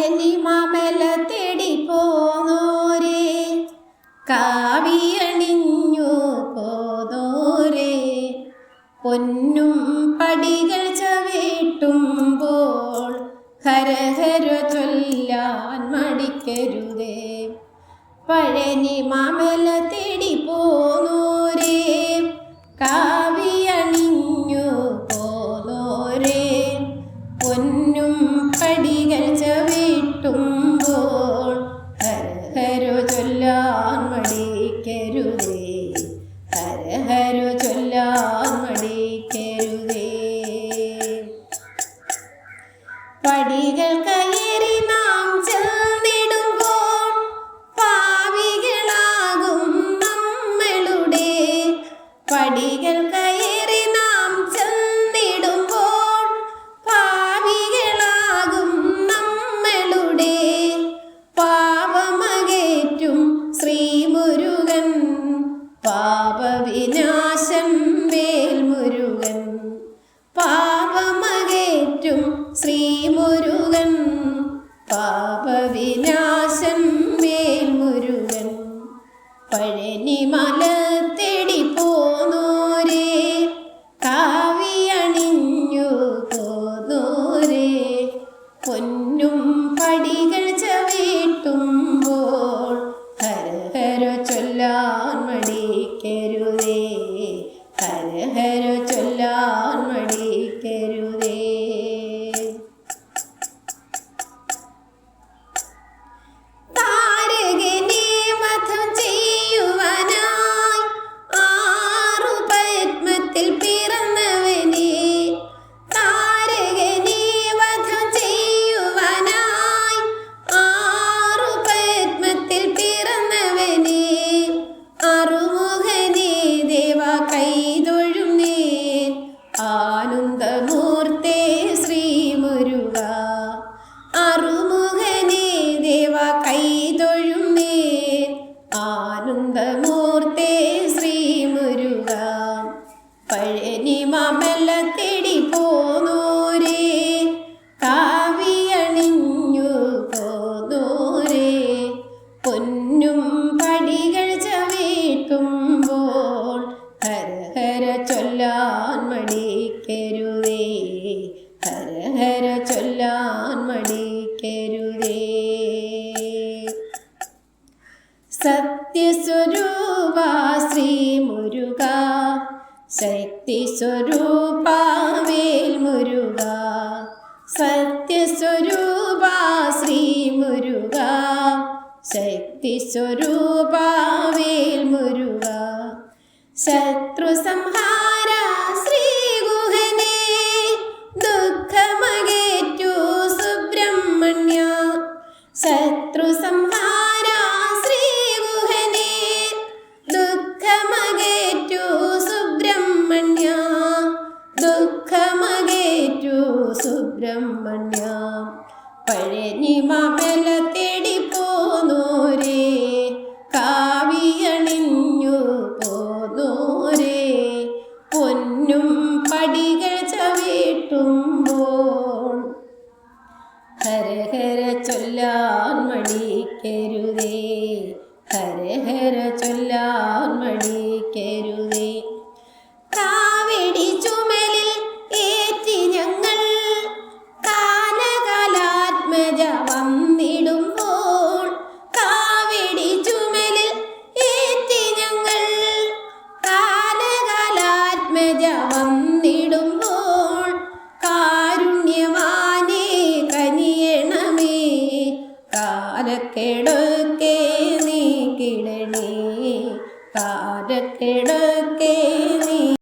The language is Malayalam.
പഴനി മാമല തേടി പോന്നോരേ, കാവിയണിഞ്ഞു പോന്നോരേ, പൊന്നും പടികൾ ചവിട്ടുമ്പോൾ ഹരഹര ചൊല്ലാൻ മടിക്കരുതേ. പഴനി മാമല തേടി പോന്നോരേ, കാവിയണിഞ്ഞു പോന്നോരേ, പൊന്നും പടികൾ ചവിട്ടുമ്പോൾ ഹരഹര ചൊല്ലാൻ മടിക്കരുതേ, ഹരഹര ചൊല്ലാൻ മടിക്കരുതേ. പടികൾ കയറി നാം ചെന്നിടുമ്പോൾ പാവികളാകും നമ്മളുടെ, പടികൾ കയറി നാം ചെന്നിടുമ്പോൾ പാവികളാകും നമ്മളുടെ, പാപമകറ്റും ശ്രീമുരുകൻ പാപവിനാശം വേൽമുരുകൻ, പാപമകറ്റും ശ്രീമുരുകൻ പാപവിനാശം വേൽമുരുകൻ. പഴനിമല തേടി പോന്നോരേ, കാവിയണിഞ്ഞു പോന്നോരേ, പൊന്നും പടികൾ ചവിട്ടുമ്പോൾ ഹരഹര ചൊല്ലാൻ മടിക്കരുതേ, ഹരഹര ചൊല്ലാൻ മടിക്കരുതേ. താരകനെ വധം ചെയ്യുവാനായി ആറു പത്മത്തിൽ പിറന്നവനെ, താരകനെ വധം ചെയ്യുവാനായി ആറു പത്മത്തിൽ പിറന്നവനെ, അറുമുഖനെ ദേവ കൈതൊഴുന്നേൻ ആനന്ദമൂർത്തേ ശ്രീമുരുക, അറുമുഖനെ ദേവ കൈതൊഴുന്നേൻ ആനന്ദമൂർത്തേ ശ്രീമുരുക. പഴനി മാമല തേടി പോന്നോരേ, കാവിയണിഞ്ഞു പോന്നോരേ, പൊന്നും പടികൾ ചവിട്ടുമ്പോൾ ഹരഹര ചൊല്ലാൻ മടിക്കരുതേ, ഹരഹര ചൊല്ലാൻ മടിക്കരുതേ. സത്യസ്വരൂപ ശ്രീമുരുക, ശക്തിസ്വരൂപ വേൽമുരുക, സത്യസ്വരൂപ ശ്രീമുരുക, ശക്തിസ്വരൂപ വേൽമുരുക, ശത്രു സംഹാര ശ്രീഗുഹനേ, ദുഃഖമകറ്റു സുബ്രഹ്മണ്യ, ശത്രു സംഹാര ശ്രീഗുഹനേ, ദുഃഖമകറ്റു സുബ്രഹ്മണ്യ, ദുഃഖമകറ്റു സുബ്രഹ്മണ്യ. പഴനി മാമല തേടി പോന്നോരേ, കാവിയണിഞ്ഞു പോന്നോരേ, പൊന്നും പടികൾ ചവിട്ടുമ്പോൾ ഹരഹര ചൊല്ലാൻ മടിക്കരുതേ, ഹരഹര ചൊല്ലാൻ മടിക്കരുതേ. കാവടി ചുമലിൽ ഏറ്റി ഞങ്ങൾ കാലകാലാത്മജ വന്നിടുമ്പോൾ, കാവടി ചുമലിൽ ഏറ്റി ഞങ്ങൾ കാലകാലാത്മജ വന്നിടുമ്പോൾ, കാരുണ്യവാനേ കനിയണമേ, കാലക്കെടൊക്കെ നീക്കിടണേ, കാലക്കെടൊക്കെ